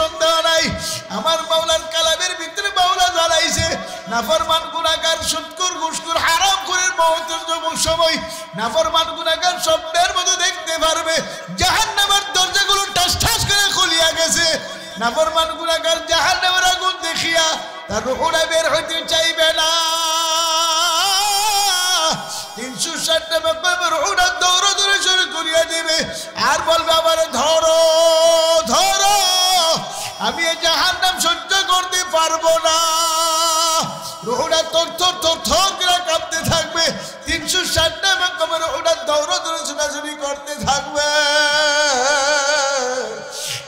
সন্দেহ নাই আমার মাওলার কালামের ভিতরে মাওলা জানাইছে নাফরমান গুনাহগার সুদখোর ঘুষখোর হারামখোরের মওতের সময় নাফরমান গুনাহগার স্বপ্নের মতো দেখতে পারবে জাহান্নামের দরজাগুলো ঠাস ঠাস করে খুলিয়া গেছে নাফরমান গুনাহগার জাহান্নামের আগুন দেখিয়া তার রূহটা বের হইতে চাইবে না 360টা মাকবার রূহটা দৌড় দৌড়ে শুরু করিয়া দিবে আর বলবে আবার ধরো ধরো আমি এই জাহান্নাম সহ্য করতে পারবো না রূহটা থর থর থর থর করে কাঁপতে থাকবে 360টা মাকবার রূহটা দৌড় দৌড়ে ছোটাছুটি করতে থাকবে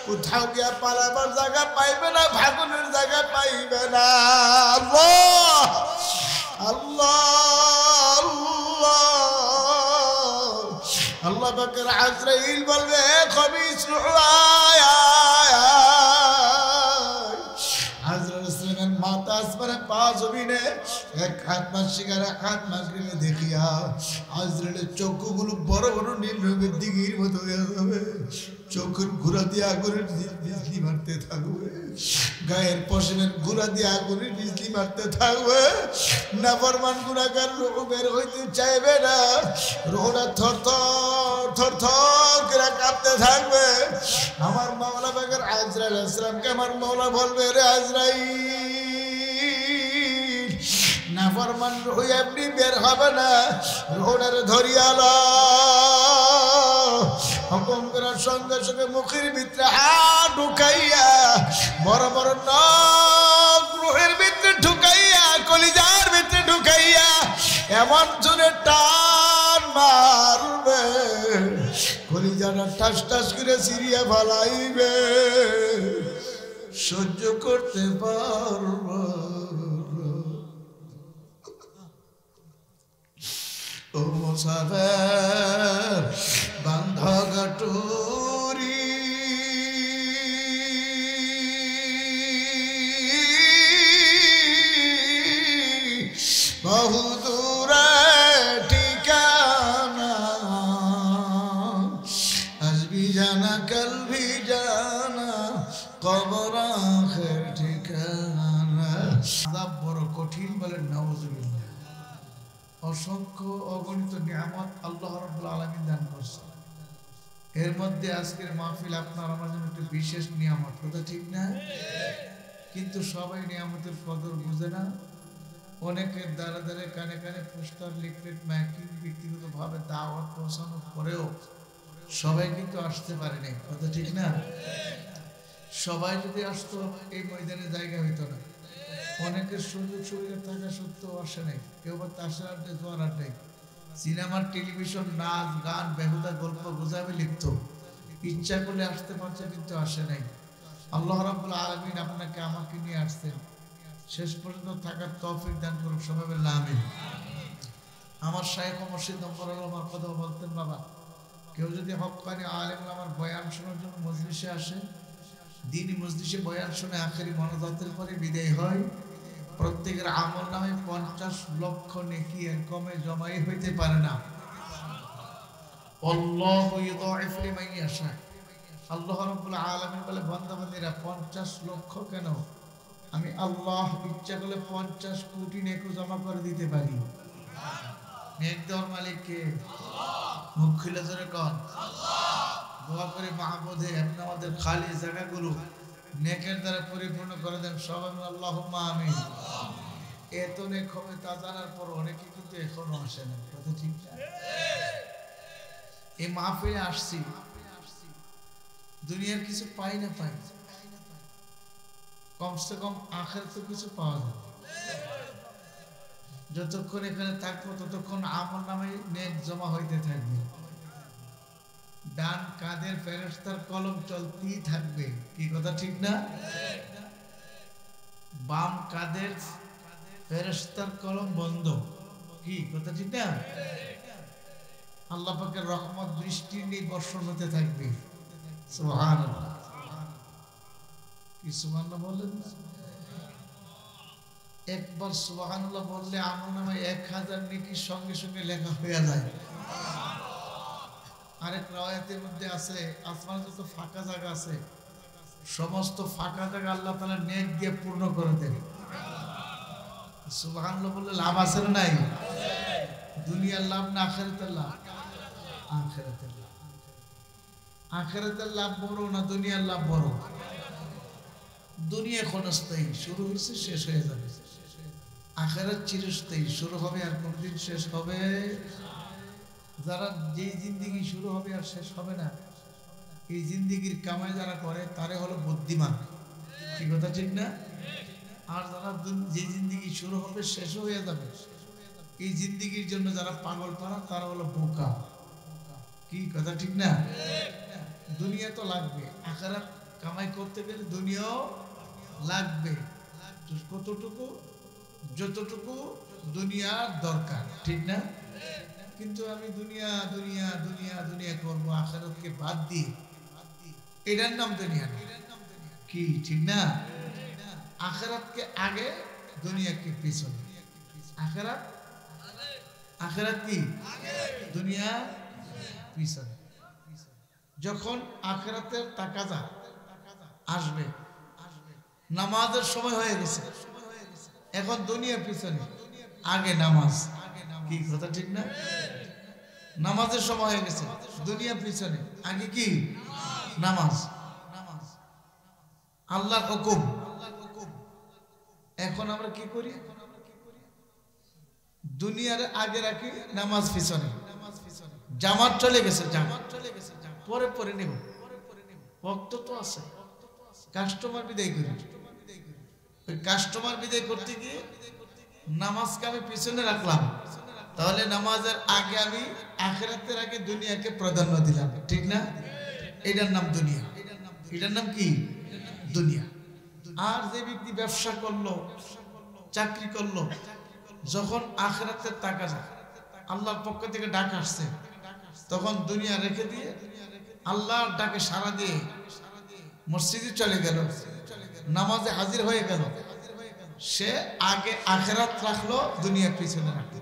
কোথাও গিয়া পালাবার জায়গা পাইবে না ভাগনের জায়গা পাইবে না আল্লাহ আল্লাহ আল্লাহ পাকের আজরাইল বলবে খবিস রূহ আয় আজরাইল ইসলামের মাথা আসমানে পা জমিনে এক হাত মাসিকার এক হাত মাগরিবে দেখিয়া আজরাইলের চক্ষুগুলো বড় বড় নীল রঙের দিঘির মতো হয়ে যাবে চোখের ঘোরা দিয়ে আগুনের বিজলি মারতে থাকবে গায়ের পশমের ঘোরা দিয়ে আগুনের বিজলি মারতে থাকবে নাফরমান গুনাহগার রূহ বের হইতে চাইবে না রূহটা থর থর থর থর করে কাঁপতে থাকবে আমার মাওলা পাকের আজরাইল আলাইহিস সালামকে আমার মাওলা বলবে রে আজরাইল নাফরমান রূহ এমনি বের হবে না রূহটারে ধরিয়া লও হুকুম করার সঙ্গে সঙ্গে মুখের ভিতরে হাত ঢুকাইয়া বড় বড় নখ রূহের ভিতরে ঢুকাইয়া কলিজার ভিতরে ঢুকাইয়া এমন জোরে টান মারবে কলিজাটা ঠাস ঠাস করে সিরিয়া ফালাইবে সহ্য করতে পারবো ও মুসাফির বান্ধা গাটুরি বহু দূরে ঠিকানা আজ ভি জানা কাল ভি জানা কবর আখির ঠিকানা আযাব বড় কঠিন বলে নাউজুবিল্লাহ অসংখ্য অগণিত নিয়ামত আল্লাহ রাব্বুল আলামিন দান করেছেন এর মধ্যে আজকের মাহফিল আপনার আমার জন্য একটা বিশেষ নিয়ামত কথা ঠিক না কিন্তু সবাই নিয়ামতের কদর বুঝে না অনেকের দ্বারা দ্বারা কানে কানে পোস্টার লিফলেট মাইকিং ব্যক্তিগতভাবে দাওয়াত পৌঁছানোর পরেও সবাই কিন্তু আসতে পারে নাই কথা ঠিক না সবাই যদি আসতো এই ময়দানে জায়গা হইতো না অনেকের সুযোগ সুবিধা থাকা সত্ত্বেও আসে নাই কেউ বা তাসের আড্ডে জোয়ার আড্ডে সিনেমার টেলিভিশন নাচ গান বেহুদা গল্প বোঝাবে লিখত ইচ্ছা করলে আসতে পারছে কিন্তু আসে নাই আল্লাহ রাব্বুল আলামিন আপনাকে আমাকে নিয়ে আসছেন শেষ পর্যন্ত থাকার তৌফিক দান করুক সবাই বলেন আমিন আমার শাইখ মুর্শিদ আমার কথা বলতেন বাবা কেউ যদি হক্কানি আলেম আমার বয়ান শোনার জন্য মজলিসে আসে দিনই মজলিসে বয়ান শুনে আখেরি মনোজাতের পরে বিদায় হয় প্রত্যেকের আমল নামে 50 লক্ষ নেকি এর কমে জমাই হইতে পারে না আল্লাহু ইউদাইফু লিমান ইয়াশা আল্লাহ রাব্বুল আলামিন বলে বান্দাবান্দীরা 50 লক্ষ কেন আমি আল্লাহ ইচ্ছা করলে 50 কোটি নেকি জমা করে দিতে পারি নেক দেওয়ার মালিক কে আল্লাহ মুখ খুলে জোরে কোন আল্লাহ দোয়া করে মাহবুদে আপনি আমাদের খালি জায়গাগুলো নেকের দ্বারা পরিপূর্ণ করে দেন সবাই আল্লাহুম্মা আমিন এত নেক হবে তা জানার পর অনেকে কিন্তু এখনো আসে না কথা ঠিক না এই মাহফিলে আসছি দুনিয়ার কিছু পাই না পাই কমসে কম আখিরাতে কিছু পাওয়া যাবে যতক্ষণ এখানে থাকবো ততক্ষণ আমল নামে নেক জমা হইতে থাকবে ডান কাঁধের ফেরেশতার কলম চলতেই থাকবে কি কথা ঠিক না বাম কাঁধের ফেরেশতার কলম বন্ধ কি কথা ঠিক না আল্লাহ পাকের রহমত বৃষ্টি নিয়ে বর্ষণ হতে থাকবে সুবহানাল্লাহ কি সুবহানাল্লাহ বলেন একবার সুবহানাল্লাহ বললে আমলনামায় 1000 নেকি সঙ্গে সঙ্গে লেখা হয়ে যায় আরেক রাওয়ায়াতের মধ্যে আছে আসমানে যত ফাঁকা জায়গা আছে সমস্ত ফাঁকা জায়গা আল্লাহ তাআলা নেক দিয়ে পূর্ণ করে দেন। সুবহানাল্লাহ বললে লাভ আছে না নাই? দুনিয়ার লাভ না আখিরাতের লাভ? আখিরাতের লাভ। আখিরাতের লাভ বড় না দুনিয়ার লাভ বড়? দুনিয়া ক্ষণস্থায়ী, শুরু হয়েছে শেষ হয়ে যাবে। আখিরাত চিরস্থায়ী, শুরু হবে আর কোনদিন শেষ হবে? যারা যেই জিন্দেগি শুরু হবে আর শেষ হবে না, এই জিন্দেগির কামাই যারা করে তারে হলো বুদ্ধিমান। কি কথা ঠিক না? আর যারা যে জিন্দেগি শুরু হবে শেষ হয়ে যাবে, এই জিন্দেগির জন্য যারা পাগল পারা তারা হলো বোকা। কি কথা ঠিক না? দুনিয়া তো লাগবে, আখিরাত কামাই করতে গেলে দুনিয়াও লাগবে। কতটুকু? যতটুকু দুনিয়ার দরকার, ঠিক না? কিন্তু আমি দুনিয়া দুনিয়া দুনিয়া দুনিয়া করবো আখিরাতকে বাদ দিয়ে, এটার নাম দুনিয়া না। কি ঠিক না? আখিরাতকে আগে, দুনিয়াকে পিছনে। আখিরাত, আখিরাত কি দুনিয়া পিছনে। যখন আখিরাতের তাকাজা আসবে, নামাজের সময় হয়ে গেছে, এখন দুনিয়া পিছনে, আগে নামাজ। কি কথা ঠিক না? নামাজের সময় হয়ে গেছে, দুনিয়া পিছনে, আগে কি? নামাজ। আল্লাহর হুকুম। এখন আমরা কি করি? দুনিয়ার আগে রাখি, নামাজ পিছনে। জামাত চলে গেছে, জামাত পরে পরে নেব, ভক্ত তো আছে, কাস্টমার বিদায় করি। ওই কাস্টমার বিদায় করতে গিয়ে নামাজকে আমি পিছনে রাখলাম, তাহলে নামাজের আগে আমি আখিরাতের আগে দুনিয়াকে প্রাধান্য দিলাম, ঠিক না? এটার নাম দুনিয়া। এটার নাম কি? দুনিয়া। আর যে ব্যক্তি ব্যবসা করলো, চাকরি করলো, যখন আখিরাতের টাকা যায়, আল্লাহর পক্ষ থেকে ডাক আসছে, তখন দুনিয়া রেখে দিয়ে আল্লাহর ডাকে সাড়া দিয়ে মসজিদে চলে গেল, নামাজে হাজির হয়ে গেল। সে আগে আখিরাত রাখলো, দুনিয়া পিছনে রাখলো।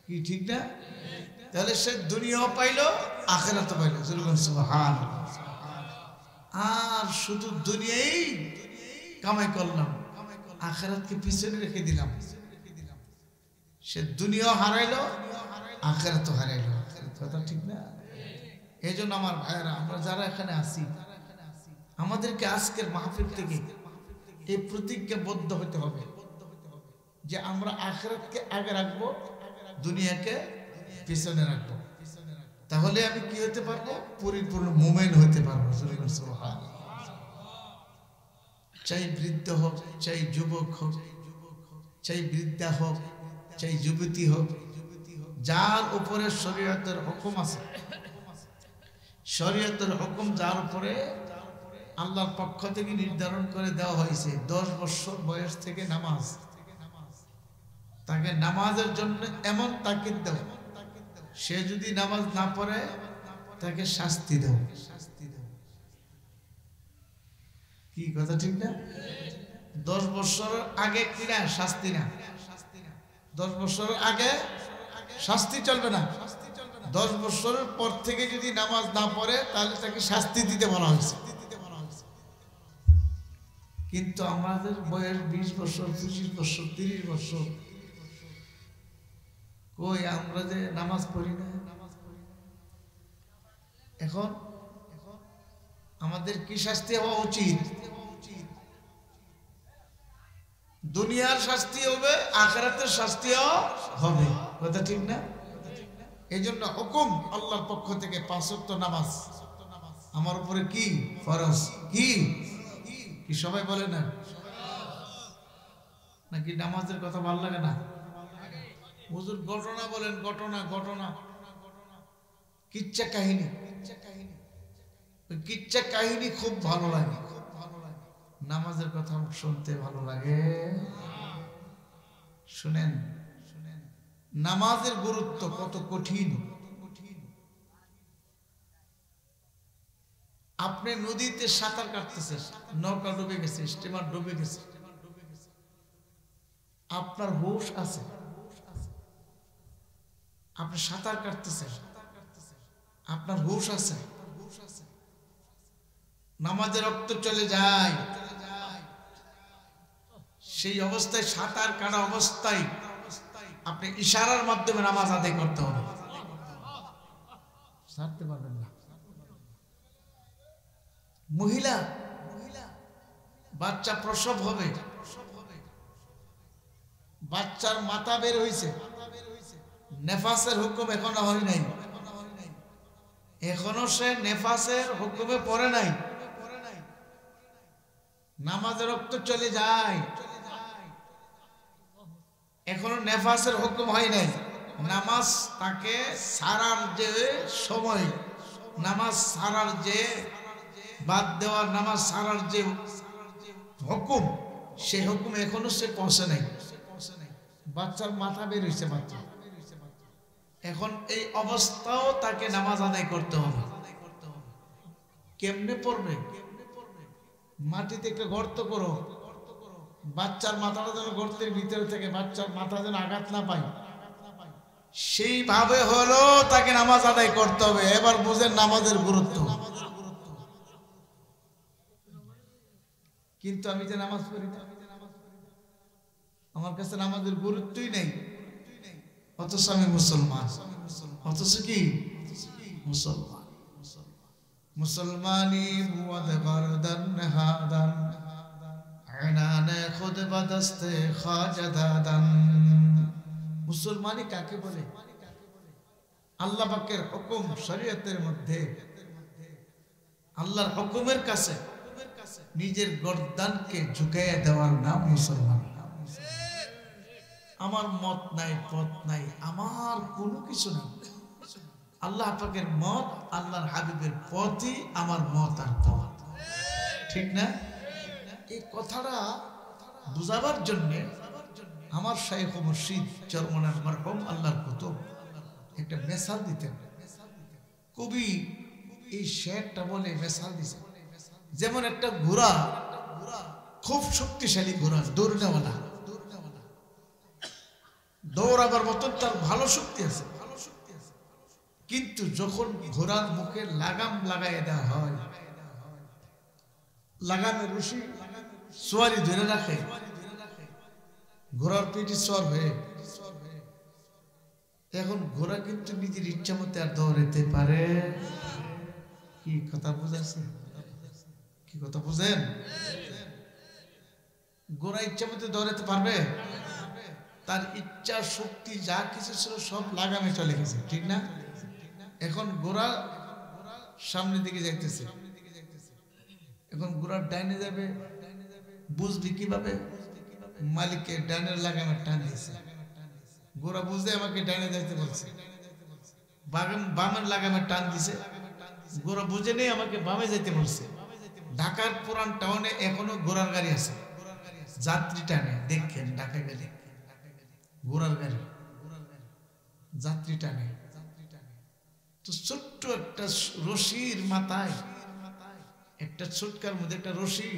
কি ঠিক না? তাহলে সে দুনিয়াও পাইলো, আখিরাতও পাইলো। সুবহানাল্লাহ। আর শুধু দুনিয়াই কামাই করলাম, আখিরাতকে পিছনে রেখে দিলাম, সে দুনিয়াও হারাইলো, আখিরাতও হারাইলো। কথা ঠিক না? এই জন্য আমার ভাইয়েরা, আমরা যারা এখানে আছি, আমাদেরকে আজকের মাহফিল থেকে এই প্রতিজ্ঞাবদ্ধ হতে হবে যে আমরা আখিরাতকে আগে রাখবো, দুনিয়াকে পিছনে রাখবো। তাহলে আমি কি হতে পারবো? পরিপূর্ণ মুমিন হতে পারবো। চাই বৃদ্ধ হোক, চাই যুবক হোক, চাই বৃদ্ধা হোক, চাই যুবতী হোক, যার উপরে শরীয়তের হুকুম আছে, শরীয়তের হুকুম যার উপরে আল্লাহর পক্ষ থেকে নির্ধারণ করে দেওয়া হয়েছে, 10 বছর বয়স থেকে নামাজ, তাকে নামাজের জন্য এমন তাকিদ দাও, সে যদি নামাজ না পড়ে তাকে শাস্তি দাও। কি কথা ঠিক না? 10 বছর আগে কিনা শাস্তি না, 10 বছর আগে শাস্তি চলবে না। 10 বছরের পর থেকে যদি নামাজ না পড়ে তাহলে তাকে শাস্তি দিতে বলা হয়েছে। কিন্তু আমাদের বয়স 20 বছর, 25 বছর, 30 বছর, কই আমরা যে নামাজ পড়ি না। এখন আমাদের কি শাস্তি হওয়া উচিত? দুনিয়ার শাস্তি হবে, আখিরাতের শাস্তিও হবে। কথা ঠিক না? এই জন্য হুকুম আল্লাহর পক্ষ থেকে 5 ওয়াক্ত নামাজ আমার উপরে কি ফরজ। কি কি সবাই বলে না? নাকি নামাজের কথা ভালো লাগে না? হুজুর ঘটনা বলেন, ঘটনা ঘটনা, কিচ্ছা কাহিনী, কিচ্ছা কাহিনী খুব ভালো লাগে। নামাজের কথা শুনতে ভালো লাগে? শুনেন, নামাজের গুরুত্ব কত কঠিন। আপনি নদীতে সাঁতার কাটতেছেন, নৌকা ডুবে গেছে, স্টিমার ডুবে গেছে, আপনার হুঁশ আছে, আপনি সাঁতার কাটতেছেন, আপনার হুঁশ আছে, নামাজে রক্ত চলে যায়, সেই অবস্থায় সাঁতার কাটা অবস্থায় আপনি ইশারার মাধ্যমে নামাজ আদায় করতে হবে, ছাড়তে পারবেন না। মহিলা বাচ্চা প্রসব হবে, বাচ্চার মাথা বের হয়েছে, নেফাসের হুকুম এখনো হয় নাই, এখনো সে নেফাসের হুকুমে পড়ে নাই, নামাজে রক্ত চলে যায়, এখনো নেফাসের হুকুম হয় নাই, নামাজ তাকে সারার যে সময়, নামাজ সারার যে বাদ দেওয়ার, নামাজ সারার যে হুকুম, সেই হুকুম এখনো সে পৌঁছে নাই। বাচ্চার মাথা বের হয়েছে, বাচ্চা এখন এই অবস্থাও তাকে নামাজ আদায় করতে হবে। কেমনে পড়বে? মাটিতে একটা গর্ত করো, বাচ্চার মাথাটা যেন গর্তের ভিতরে থেকে বাচ্চার মাথা যেন আঘাত না পায়, সেইভাবে হলো তাকে নামাজ আদায় করতে হবে। এবার বুঝেন নামাজের গুরুত্ব। কিন্তু আমি যে নামাজ পড়ি না, আমার কাছে নামাজের গুরুত্বই নেই, অথচ আমি মুসলমান। অথচ কি মুসলমান? মুসলমানি বুয়াদ বারদান হাদান আনানে খুদ বাদস্তে খাজাদান। মুসলমানি কাকে বলে? আল্লাহ পাকের হুকুম শরীয়তের মধ্যে আল্লাহর হুকুমের কাছে নিজের গর্দানকে ঝুঁকাইয়া দেওয়ার নাম মুসলমান। আমার মত নাই, পথ নাই, আমার কোনো কিছু নাই, আল্লাহ পাকের মত, আল্লাহর হাবিবের পথই আমার মত আর পথ, ঠিক না? এই কথাটা বুঝাবার জন্য আমার শাইখ মুর্শিদ চরমনার মারহুম আল্লাহর কুতুব একটা মেসাল দিতেন। কবি এই শেরটা বলে মেসাল দিতেন, যেমন একটা ঘোড়া, খুব শক্তিশালী ঘোড়া, দৌড়নেওয়ালা, দৌড়াবার মতন তার ভালো শক্তি আছে, কিন্তু যখন ঘোড়ার মুখে লাগাম লাগাই দেওয়া হয়, লাগামের রশি সোয়ারি ধরে রাখে, ঘোড়ার পিঠে সওয়ার হয়ে, এখন ঘোড়া কিন্তু নিজের ইচ্ছা মতো আর দৌড়াইতে পারে? কি কথা বুঝাচ্ছে? কি কথা বুঝেন? ঘোড়া ইচ্ছা মতো দৌড়াইতে পারবে? তার ইচ্ছা শক্তি যা কিছু ছিল সব লাগামে চলে গেছে, ঠিক না? এখন ঘোড়া সামনের দিকে যাইতেছে, এখন ঘোড়ার ডাইনে যাবে, বুঝবি কিভাবে? মালিকের ডাইনের লাগামে টান দিয়েছে, ঘোড়া বুঝতে আমাকে ডাইনে যাইতে বলছে, বামের লাগামে টান দিছে, ঘোড়া বুঝে নেই আমাকে বামে যাইতে বলছে। ঢাকার পুরান টাউনে এখনো ঘোড়ার গাড়ি আছে, যাত্রী টানে, দেখেন ঢাকা গেলে ঘোড়ার গাড়ি যাত্রী টানে। তো ছোট্ট একটা রশির মাথায়, একটা ছোটকার মধ্যে একটা রশি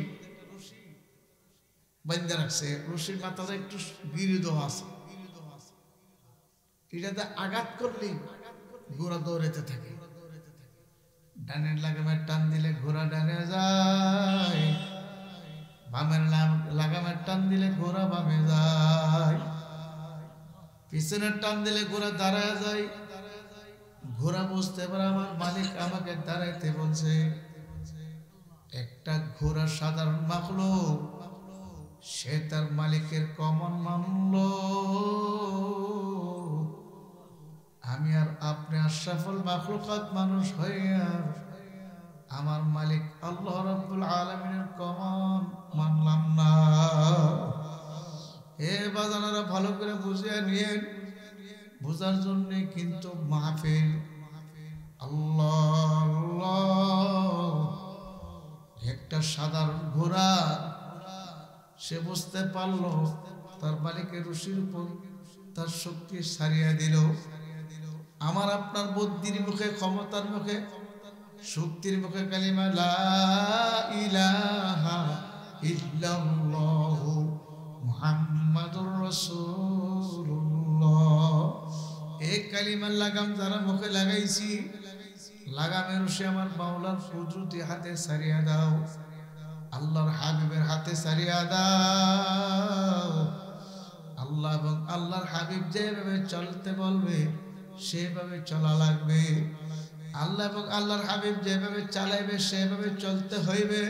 বান্ধা রাখছে, রশির মাথাটা একটু গিরিদ আছে, এটাতে আঘাত করলেই ঘোড়া দৌড়াতে থাকে। ডানের লাগামের টান দিলে ঘোড়া ডানে যায়, বামের লাগামের টান দিলে ঘোড়া বামে যায়, পিছনের টান দিলে ঘোড়া দাঁড়ায় যায়। ঘোড়া বুঝতে পারে আমার মালিক আমাকে দাঁড়াইতে বলছে। একটা ঘোড়া সাধারণ মাখলুক, সে তার মালিকের কমন মানল। আমি আর আপনি আশরাফুল মাখলুকাত মানুষ হইয়া আমার মালিক আল্লাহ রাব্বুল আলামিনের কমন মানলাম না। এ বাজানারা ভালো করে বুঝিয়ে নিয়েন, বুঝার জন্য কিন্তু মাহফিল। আল্লাহ আল্লাহ, একটা সাধারণ ঘোড়া সে বুঝতে পারলো তার মালিকের রশির উপর তার শক্তি সারিয়া দিল। আমার আপনার বুদ্ধির মুখে, ক্ষমতার মুখে, শক্তির মুখে কালিমা লা ইলাহা ইল্লাল্লাহু মুহাম্মাদুর রাসূলুল্লাহ, এই কালিমার লাগাম যারা মুখে লাগাইছি, লাগামের রশি আমার মাওলার কুদরতি হাতে ছাড়িয়ে দাও, আল্লাহর হাবিবের হাতে ছাড়িয়ে দাও। আল্লাহ এবং আল্লাহর হাবিব যেভাবে চলতে বলবে সেভাবে চলা লাগবে। আল্লাহ এবং আল্লাহর হাবিব যেভাবে চালাইবে সেভাবে চলতে হইবে।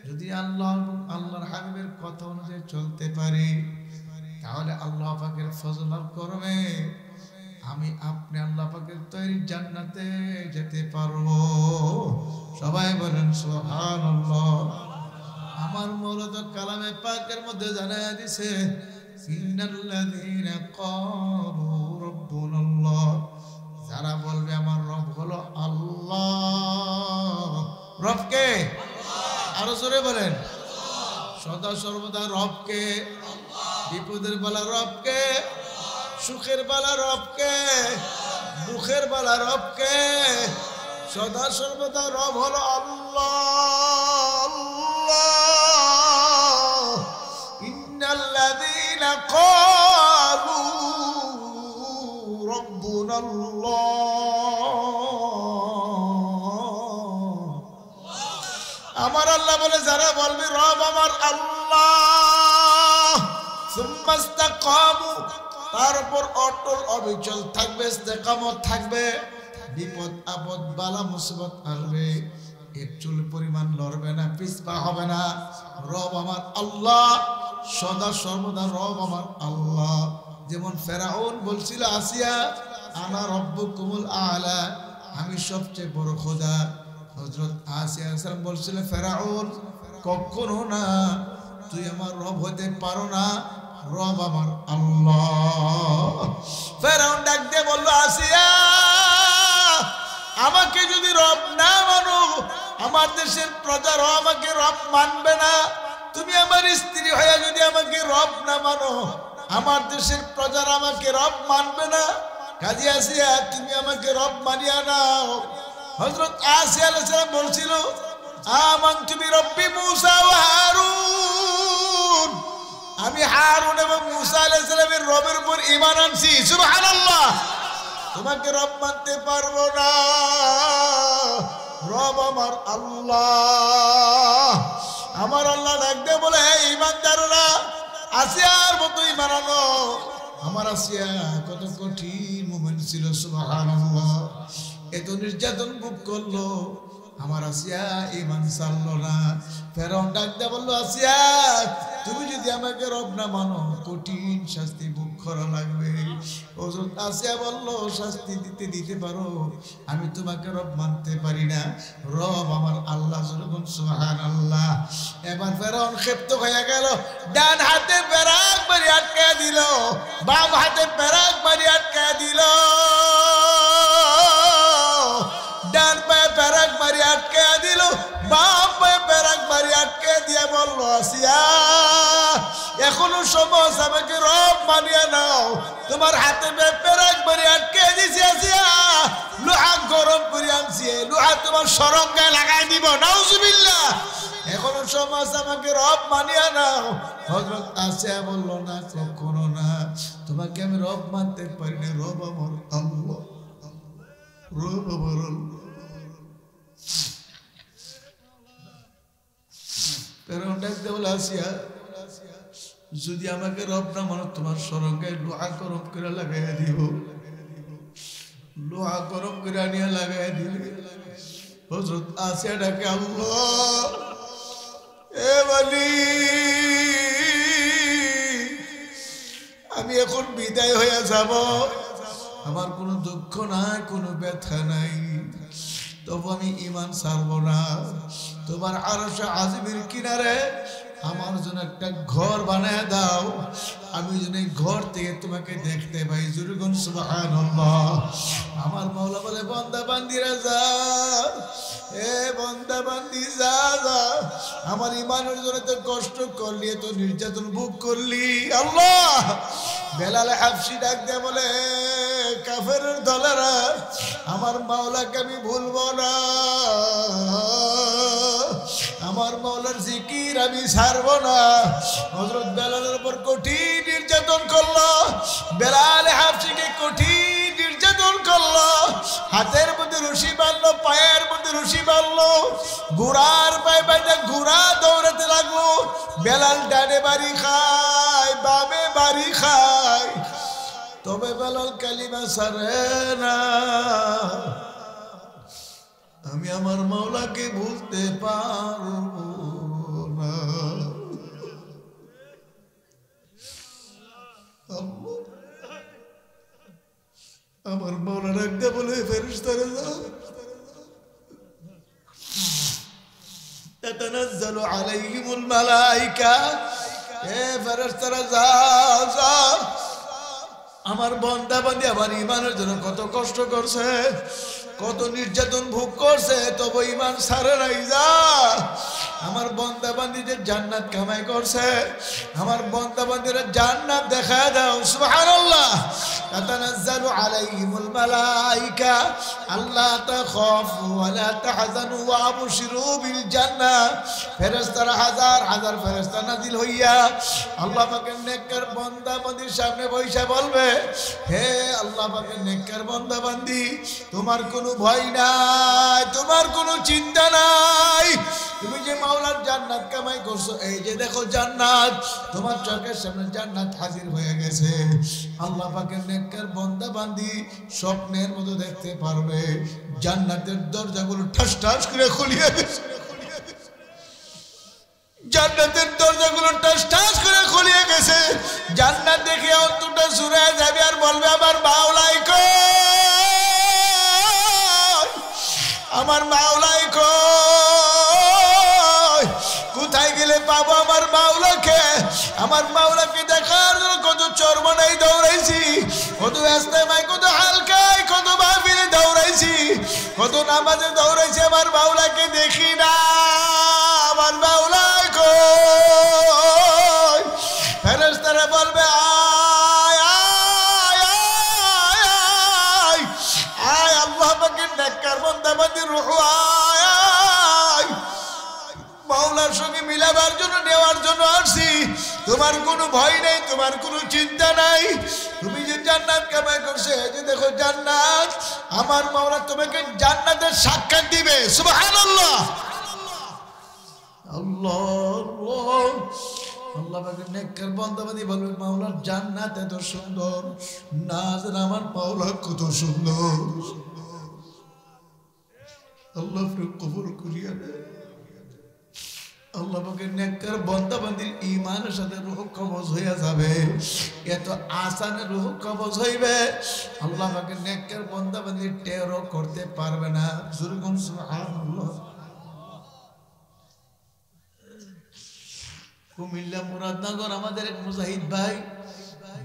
যদি আল্লাহ এবং আল্লাহর হাবিবের কথা অনুযায়ী চলতে পারি তাহলে আল্লাহ পাকের ফজল করবে আমি আপনি আল্লাহ পাকের তৈরি জান্নাতে যেতে পারবো। সবাই বলেন সুবহানাল্লাহ। আমার মৌলা তো কালামে পাকের মধ্যে জানায়া দিছে ইন্নাল্লাযীনা ক্বালু রাব্বুনাল্লাহ, যারা বলবে আমার রব হলো আল্লাহ। রব কে? আরো জোরে বলেন। সদা সর্বদা রব কে? বিপদের বেলা রব কে? সুখের বেলা রব কে? দুঃখের বেলা রব কে? সদা সর্বদা রব হলো আল্লাহ। ইন্নাল্লাযীনা ক্বালু রাব্বুনাল্লাহ, আমার আল্লাহ বলে যারা বলবে রব আমার আল্লাহ, সুম্মাস্তাকামু, তার উপর অটল অবিচল থাকবে, ইস্তেকামত থাকবে, বিপদ আপদ বালা মুসিবত আসবে এক চুল পরিমাণ লড়বে না, পিছপা হবে না। রব আমার আল্লাহ, সদা সর্বদা রব আমার আল্লাহ। যেমন ফেরাউন বলছিল আসিয়া আনা রব্বুকুমুল আলা, আমি সবচেয়ে বড় খোদা। হযরত আসিয়া সালাম বলছিল ফেরাউন কখনো না, তুই আমার রব হতে পারো না, রব আমার আল্লাহ। ফেরাউন ডাক দিয়ে বলল আসিয়া আমাকে যদি রব না মানো আমার দেশের প্রজারা আমাকে রব মানবে না। তুমি আমার স্ত্রী হয়ে যদি আমাকে রব না মানো আমার দেশের প্রজারা আমাকে রব মানবে না। কাজী আসিয়া তুমি আমাকে রব মানিয়া নাও। হযরত আসিয়া আলাইহিস সালাম বলছিল আমানতু বিরব্বি মূসা ওয়া হারুন, আমি হারুন এবং মূসা আলাইহিস সালামের রবের উপর ঈমান আনছি। সুবহানাল্লাহ। তোমাকে রব মানতে পারবো না, রব আমার আল্লাহ। আমার আল্লাহ ডাকতে বলে ঈমানদাররা আসিয়ার মতো ঈমান আনো। আমার আসিয়া কত কঠিন মুমিন ছিল, সুবহানাল্লাহ। এত নির্যাতন ভোগ করলো, আমার আসিয়া ঈমান ছাড়লো না। ফেরাউন ডাকতে বলল আসিয়া তুমি যদি আমাকে রব না মানো কঠিন শাস্তি ভোগ করা লাগবে। হযরত আসিয়া বলল শাস্তি দিতে পারো, আমি তোমাকে রব মানতে পারি না, রব আমার আল্লাহ। সুবহানাল্লাহ। এবার ফেরাউন ক্ষিপ্ত হয়ে গেল, ডান হাতে পেরাক মারি আটকে দিল, বাম হাতে পেরাক মারি আটকে দিল, ডান পায়ে পেরাক মারি আটকে দিল, বাম পায়ে পেরাক মারি আটকে দিয়ে বলল আসিয়া এখনো সময় আমাকে রব মানিয়ে নাও। তোমার হাতে পেরাক মারি আটকে দিছি আসিয়া, লোহা গরম করে আনছি, লোহা তোমার সরঙ্গায় লাগাই দিব। নাউজুবিল্লাহ। এখনো সময় আমাকে রব মানিয়ে নাও। হযরত আসিয়া বলল না, কখনো না, তোমাকে আমি রব মানতে পারি না, রব আমার আল্লাহ, রব আমার আল্লাহ। ফেরাউন ডাকতে বলে আসিয়া যদি আমাকে রব না মানো তোমার সরঙ্গায় লোহা গরম করে লাগাইয়া দিব, লোহা গরম করে আনিয়া লাগাইয়া দিবে। হযরত আসিয়া ডাকে আল্লাহ, এ বলি আমি এখন বিদায় হয়ে যাব, আমার কোনো দুঃখ নাই, কোনো ব্যথা নাই, তবু আমি ঈমান ছাড়ব না। তোমার আরশে আজিমের কিনারে আমার জন্য একটা ঘর বানায় দাও, আমি যেন এই ঘর থেকে তোমাকে দেখতে পাই। জুরগুন সুবহানাল্লাহ। আমার মাওলা বলে বান্দা বান্দিরা যা, এ বান্দা বান্দি যা যা, আমার ঈমানের জন্য তো কষ্ট করলি, এত নির্যাতন ভোগ করলি। আল্লাহ বেলাল হাবশি ডাক দিয়ে বলে কাফেরের দলেরা আমার মাওলাকে আমি ভুলবো না, আমার মাওলার জিকির আমি ছাড়বো না। হযরত বেলালের উপর কঠিন নির্যাতন করলো, বেলাল হাবশিকে কঠিন নির্যাতন করলো, হাতের মধ্যে রশি বাঁধলো, ঘোড়ার পায়ে পায়ে ঘোড়া দৌড়াতে লাগলো। বেলাল ডানে বাড়ি খায়, বামে বাড়ি খায়, তবে বেলাল কালিমা ছাড়ে না। আমি আমার মাওলাকে ভুলতে পারবো না। আমার মাওলা ডাকতে বলে, ফেরেশতারা যাও, তাতানাজ্জালু আলাইহিমুল মালায়েকা, এ ফেরেশতারা যাও যাও, আমার বান্দা বান্দী আমার ঈমানের জন্য কত কষ্ট করছে, কত নির্যাতন ভোগ করছে, তবে ঈমান ছাড়ে নাই। যা আমার বান্দা বান্দী যে জান্নাত কামাই করছে, আমার বান্দা বান্দীরা জান্নাত দেখায় দাও। সুবহানাল্লাহ। তাতানাজ্জালু আলাইহিমুল মালায়েকা আল্লা তাখাফু ওয়া লা তাহজানু ওয়া আবশিরু বিল জান্নাহ। ফেরেশতারা হাজার হাজার ফেরেশতা নাজিল হইয়া আল্লাহ পাকের নেককার বান্দা বান্দীর সামনে বইসা বলবে, হে আল্লাহ পাকের নেককার বান্দা বান্দী, তোমার কোনো ভয় নাই, তোমার কোনো চিন্তা নাই, তুমি যে মাওলার জান্নাত কামাই করছো, এই যে দেখো জান্নাত, তোমার চোখের সামনে জান্নাত হাজির হয়ে গেছে। আল্লাহ পাকের নেককার বান্দা বান্দী স্বপ্নের মতো দেখতে পারবে জান্নাতের দরজাগুলো ঠাস ঠাস করে খুলিয়ে গেছে, জান্নাতের দরজাগুলো টাস টাস করে খুলিয়ে গেছে। জান্নাত দেখে অন্তরটা জুড়ে যাবে আর বলবে, আমার মাওলাই কই, আমার মাওলাই কই, কোথায় গেলে পাবো আমার মাওলাকে? আমার মাওলাকে দেখার জন্য কত চরমনাই দৌড়াইছি, কত ইস্তেমায়, কত হালকায়, কত মাহফিলে দৌড়াইছি, কত নামাজে দৌড়াইছি, আমার মাওলাকে দেখি না। আমার মাওলাই কই? ফেরেশতারা বলবে, আয় আয় আয় আয়, আল্লাহ পাকের নেককার বান্দা বান্দির রূহ আয় আয়, মাওলার সঙ্গে মিলাবার জন্য নেওয়ার জন্য আসছি। তোমার কোনো ভয় নেই, তোমার কোনো চিন্তা নাই, তুমি যে জান্নাত কামাই করছে, এই যে দেখো জান্নাত, আমার মাওলা তোমাকে জান্নাতের সাক্ষাৎ দিবে। সুবহানাল্লাহ। আল্লাহ আল্লাহ পাকের নেককার বান্দা বান্দী বলবে, মাওলার জান্নাত এত সুন্দর না জানা আমার মাওলা কত সুন্দর। আল্লাহ কবুল করিয়া দেয়। আল্লাহ পাকের নেককার বান্দা বান্দির ঈমানের সাথে রূহ কবজ হইয়া যাবে, এত আসানে রূহ কবজ হইবে আল্লাহ পাকের নেককার বান্দা বান্দি টেরও করতে পারবে না। জুরগুন সুবহানাল্লাহ। কুমিল্লা মুরাদনগর আমাদের এক মুজাহিদ ভাই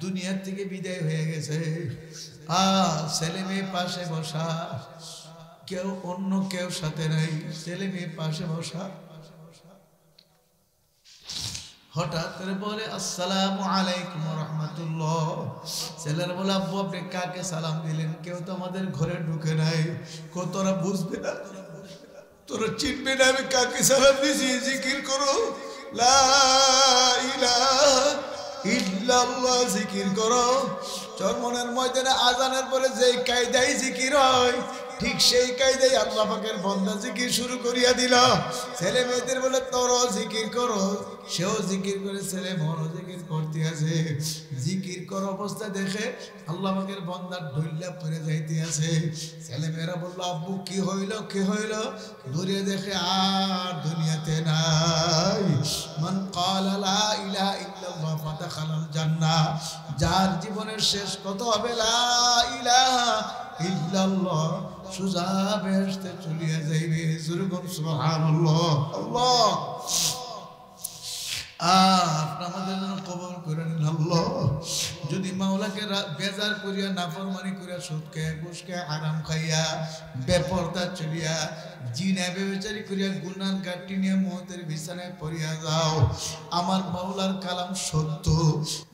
দুনিয়ার থেকে বিদায় হয়ে গেছে। ছেলে মেয়ে পাশে বসা, কেউ অন্য কেউ সাথে নাই, ছেলে মেয়ে পাশে বসা। হঠাৎ করে বলে, আসসালামু আলাইকুম ওয়া রাহমাতুল্লাহ। ছেলেরা বলে, আব্বু আপনি কাকে সালাম দিলেন? কেউ তো আমাদের ঘরে ঢুকে নাই। তোরা বুঝবে না, তোরা চিনবে না আমি কাকে সালাম দিয়েছি। জিকির করো, লা ইলাহা ইল্লাল্লাহ, জিকির করো। চরমনের ময়দানে আজানের পরে যেই কায়দায় জিকির হয়, ঠিক সেই কায়দায় আল্লাহ পাকের বান্দা জিকির শুরু করিয়া দিল। ছেলে মেয়েদের বলে, তোরও জিকির করো, সেও জিকির করে, ছেলে মনও জিকির করতে আছে। জিকির কর অবস্থা দেখে আল্লাহ পাকের বান্দা ঢইলা পড়ে যাইতে আছে। ছেলে মেয়েরা বললো, আব্বু কি হইল, কি হইল? দূরে দেখে আর দুনিয়াতে নাই। মান ক্বালা লা ইলাহা ইল্লাল্লাহ ফাদাখালাল জান্নাহ, যার জীবনের শেষ কথা হবে লা ইলাহা ইল্লাল্লাহ, সোজা বেহেশতে চলিয়া যাইবে। জুরগুন সুবহানাল্লাহ। আল্লাহ আমাদের জন্য কবুল করে নিন আল্লাহ। যদি মাওলাকে বেজার করিয়া, নাফরমানি করিয়া, সুদ খাইয়া, ঘুষ খাইয়া, হারাম খাইয়া, বেপরদা চলিয়া, জিনা বেবিচারি করিয়া, গুনার গাঁটটি নিয়ে মওতের বিছানায় পড়িয়া যাও, আমার মাওলার কালাম সত্য।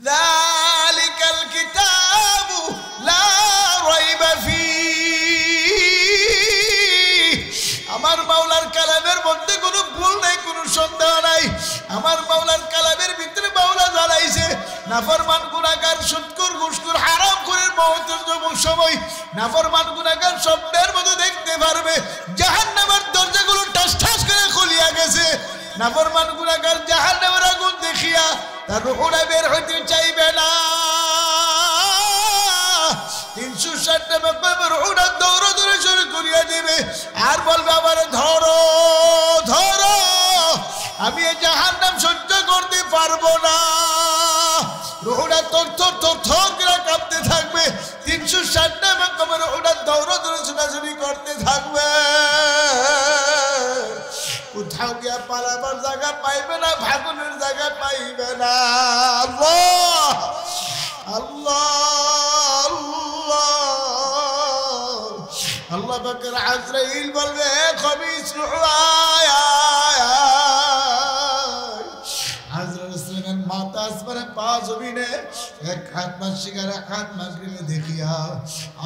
যালিকাল কিতাবু লা রাইবা ফীহি, আমার মাওলার কালামের মধ্যে কোনো ভুল নাই, কোনো সন্দেহ নাই। আমার মাওলার কালামের ভিতরে মাওলা জানাইছে, নাফরমান গুনাহগার, সুদখোর, ঘুষখোর, হারামখোরের মওতের সময় নাফরমান গুনাহগার স্বপ্নের মতো দেখতে পারবে জাহান্নামের দরজাগুলো টাস সাতটা মাকামের উড়া দৌড় ধরে শুরু করিয়া দিবে আর বলবে আবার ধরো ধরো, আমি এই জাহান্নাম সহ্য করতে পারবো না। রুহুটা থর থর থর থর করে কাঁপতে থাকবে। 360টা মাকামের উড়া দৌড় ধরে ছোটাছুটি করতে থাকবে। কোথাও গিয়া পালাবার জায়গা পাইবে না, ভাগনের জায়গা পাইবে না। আল্লাহ আল্লাহ আল্লাহ পাকের আজরাইল বলবে খবিস রূহ আয় আয় আজরাইল সুলেমান মাতা আসমানে পা জমিনে এক হাত মাসিকার এক হাত মাগরিবে দেখিয়া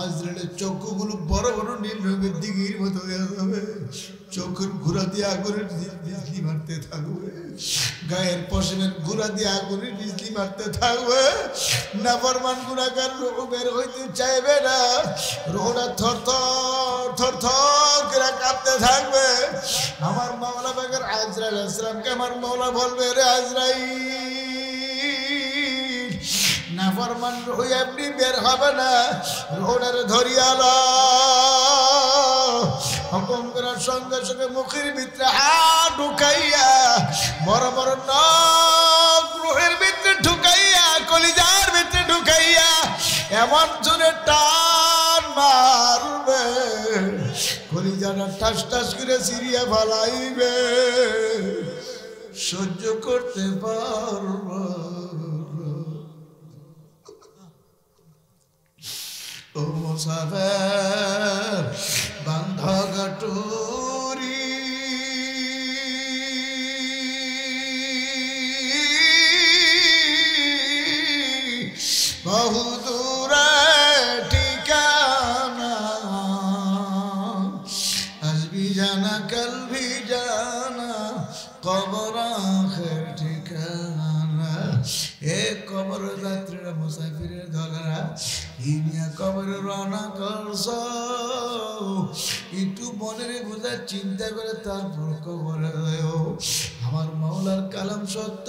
আজরাইলের চক্ষুগুলো বড় বড় নীল রঙের দিঘির মতো হয়ে যাবে। চোখের ঘুরা দিয়ে আগুনের বিজলি মারতে থাকবে, গায়ের পশমের ঘুরা দিয়ে আগুনের বিজলি মারতে থাকবে। নাফরমান গুনাহগার রূহ বের হইতে চাইবে না, রূহটা থর থর থর থর করে কাঁপতে থাকবে। আমার মাওলা পাকের আজরাইল আলাইহিস সালামকে আমার মাওলা বলবে, রে আজরাইল, নাফরমান রূহ এমনি বের হবে না, রূহটারে ধরিয়া লও। হুকুম করার সঙ্গে সঙ্গে মুখের ভিতরে হাত ঢুকাইয়া বড় বড় নখ রুহের ভিতরে ঢুকাইয়া কলিজার ভিতরে ঢুকাইয়া এমন জোরে টান মারবে, কলিজাটা ঠাস ঠাস করে সিরিয়া ফালাইবে, সহ্য করতে পারবো। ও মুসাফির বান্ধা গাটুরি, বহু দূরে ঠিকানা, আজ ভি জানা কল ভি জানা, কবর আখির ঠিকানা। এ কবর যাত্রীরা মুসাফিরের দলেরা ইনিয়া কবরে রওনা করছ, একটু মনের বোঝা চিন্তা করে তারপর কবরে যাও। আমার মাওলার কালাম সত্য,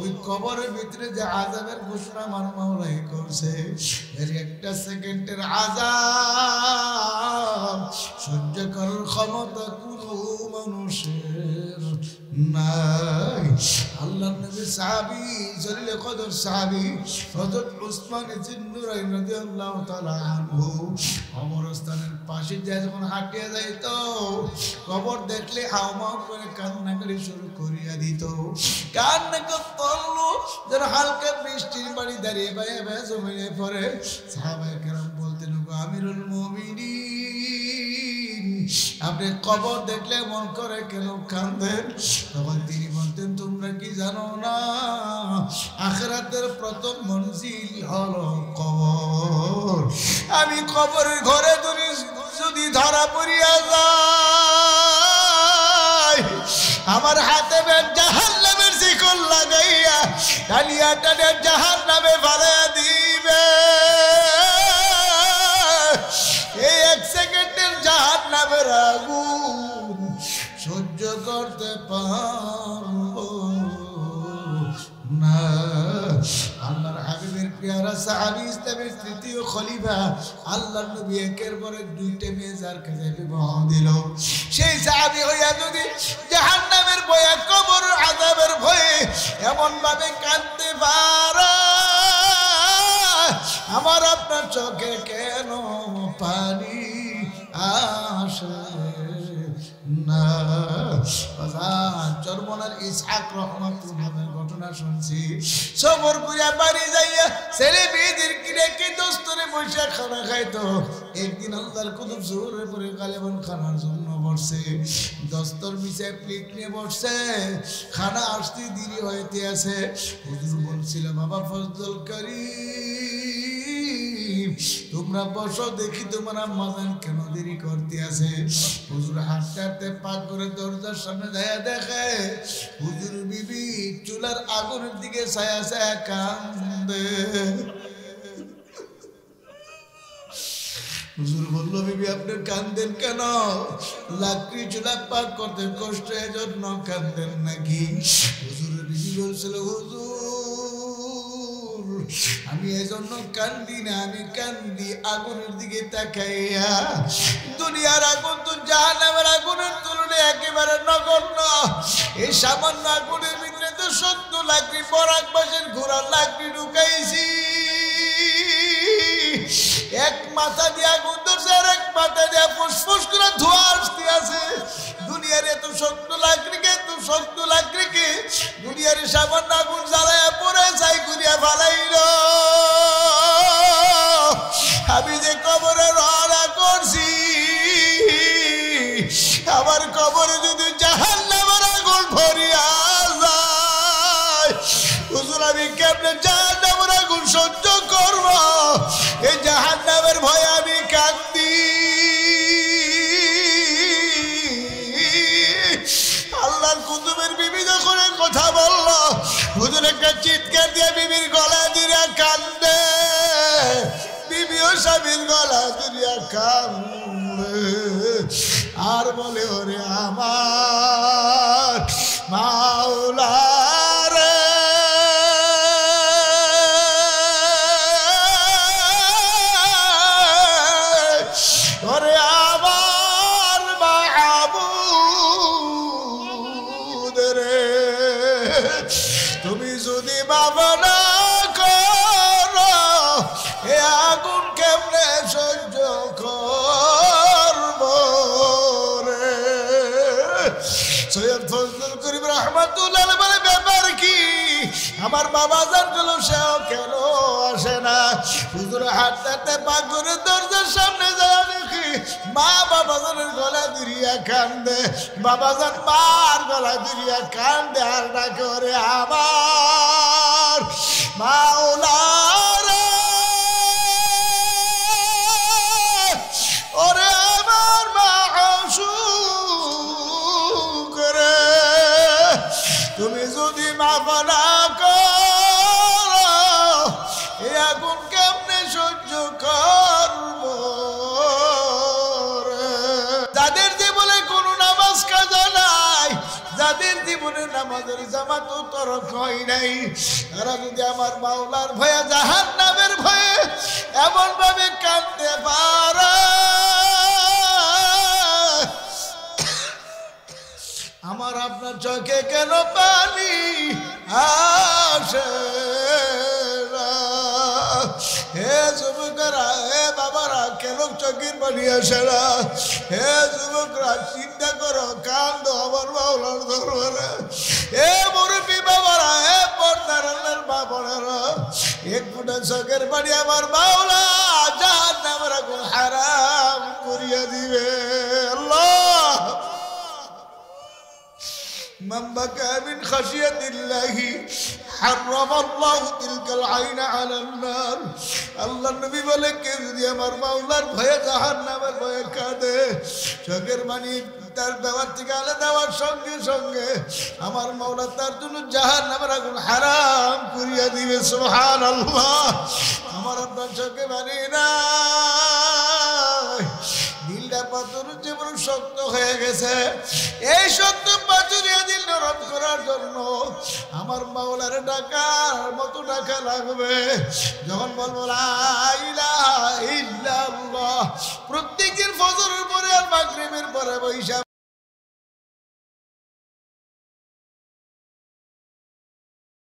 ওই কবরের ভিতরে যে আযাবের ঘোষণা আমার মাওলাই করছে, এর একটা সেকেন্ডের আযাব সহ্য করার ক্ষমতা কোনো মানুষের নাই। আল্লাহর নবী সাহাবী জলিল কদর সাহাবী হযরত উসমান ইবনে নুরাইন রাদিয়াল্লাহু তাআলা আনহু কবরস্থানের পাশে দিয়ে যখন হাঁটিয়া যাইত, কবর দেখলে হাওমাও করে কান্নাকাটি শুরু করিয়া দিত। কান্না করলো যেন হালকা বৃষ্টির পানি দাঁড়িয়ে বাইরে বাইরে জমিনে পড়ে। সাহাবায়ে কেরাম বলতেন, আমিরুল মুমিনিন, আপনি কবর দেখলে মন করে কেন কাঁদেন? তখন তিনি বলতেন, তোমরা কি জানো না আখিরাতের প্রথম মঞ্জিল হলো কবর। আমি কবরের ঘরে যদি ধরা পড়িয়া যাই, আমার হাতে জাহান্নামের শিকল লাগাইয়া টানিয়া টানিয়া জাহান্নামে ফেলে দিবে। এই এক সেকেন্ডের জাহান্নামের আগুন সহ্য করতে পারবো না। আল্লাহর হাবিবের পেয়ারা সাহাবী, ইসলামের তৃতীয় খলিফা আল্লাহর নবী একের পর এক দুইটা মেয়ে যার কাছে বিবাহ দিল, সেই সাহাবী হইয়া যদি জাহান্নামের ভয়ে, কবরের আযাবের ভয়ে এমন ভাবে কাঁদতে পারে, আমার আপনার চোখে কেন পানি আসে না? চরমনার ইসহাক রহমাতুল্লাহের ঘটনা শুনছি। সবর করিয়া বাড়ি যাইয়া ছেলে মেয়েদের কিনে কি দোস্তরে বসে খানা খাইতো। একদিন আল্লাহর কুতুব জোরে পরে গালেবান খানার জন্য বসছে, দস্তর বিছায় প্লেট নিয়ে বসছে, খানা আসতে দেরি হইতে আছে। হুজুর বলছিল, বাবা ফজল করিম, তোমরা বসো, দেখি তোমার আম্মাজান কেন দেরি করতে আছে। হুজুর হাঁটতে হাঁটতে পাক করে দরজার সামনে দাঁড়িয়ে দেখে হুজুর বিবি চুলার আগুনের দিকে ছায়া ছায়া কান্দে। হুজুর বলল, বিবি আপনি কান্দেন কেন? লাকড়ি চুলা পাক করতে কষ্ট, এজন্য কান্দেন নাকি? হুজুরের বিবি বলছিল, হুজুর আমি এজন্য কান্দি না, আমি কান্দি আগুনের দিকে তাকাইয়া। দুনিয়ার আগুন তো জাহান্নামের আগুনের তুলনায় একেবারে নগণ্য। এই সামান্য আগুনের ভিতরে তো 70 লাকড়ি পরাগ বাসের ঘোড়ার লাকড়ি ঢুকাইছি। এক মাথা দিয়ে আগুন ধরছে আর এক মাথা দিয়ে ফুসফুস করে ধোঁয়া আসতে আছে। দুনিয়ার এত 70 লাকড়িকে, এত 70 লাকড়িকে দুনিয়ার সামান্য আগুন জ্বালায়া পরে যাই করিয়া ফালাইল। আমি যে কবরে রওনা করছি, আমার কবরে যদি জাহান্নামের আগুন ভরিয়া যায়, হুজুর আমি কেমনে জাহান্নামের আগুন সহ্য করব? এই জাহান্নামের ভয়ে আমি কাঁদি। আল্লাহর কুতুবের বিবি যখন কথা বলল, হুজুর একটা চিৎকার দিয়ে বিবির গলা দিয়ে কান্দে। বিবিও স্বামীর গলা দিয়ে কান্দে আর বলে, ওরে আমার মাওলা রে, ওরে আমার মাহবুব রে, তুমি যদি বাবা না করো এ আগুন কেমনে সহ্য করব রে। সৈয়দ ফজলুল করিম রাহমাতুল্লাহ আলাইহি বলে, ব্যাপার কি? আমার বাবা জান গেল, সেও কেন আসে না? হুজুর হাঁটতে পাগরের দরজার সামনে যায় দেখি মা বাবা জানের গলা দিরিয়া কান্দে। বাবা জান মার গলা দিরিয়া কান্দে আর না করে, আমার মাওলা রে, ওরে আমার মাশউক রে, তুমি যদি মাফ না করো এ আগুন কেমনে সহ্য করব রে। যাদের জীবনে কোনো নামাজ কাজা নাই, যাদের জীবনে নামাজের জামাত তরক হয় নাই, তারা যদি আমার মাওলার ভয়ে, জাহান্নামের ভয়ে এমন ভাবে কাঁদতে পারে, আমার আপনার চোখে কেন পানি আসে না? হে যুবকরা, হে বাবারা, কেন চোখের পানি আসে না? হে যুবকরা, চিন্তা করো, কান্দো আমার মাওলার দরবারে। হে মুরব্বী বাবারা, হে পর্দার আল্লাহর বাবারা, এক ফোঁটা চোখের পানি আমার মাওলা জাহান্নামের আগুন হারাম করিয়া দিবে। আল্লাহ من بكى من خشية الله حرم الله تلك العين على النار। আল্লাহ নবী বলে, কেউ যদি আমার মাওলার ভয়ে জাহান্নামের ভয়ে কাঁদে, চোখের পানি তার দেওয়ার থেকে আলাদা হওয়ার সঙ্গে সঙ্গে আমার মাওলা তার জন্য জাহান্নামের আগুন হারাম করিয়া দিবে। সুবহানাল্লাহ। আমার আপনার চোখে পানি নাই, দিলটা পাথর যেমন শক্ত হয়ে গেছে, এই শক্ত পাথরিয়া দিল নরম করার জন্য আমার মাওলার ডাকার মতো ডাকা লাগবে। যখন বলবো লা ইলাহা ইল্লাল্লাহ, প্রত্যেকদিন ফজরের পরে আর মাগরিবের পরে বৈশা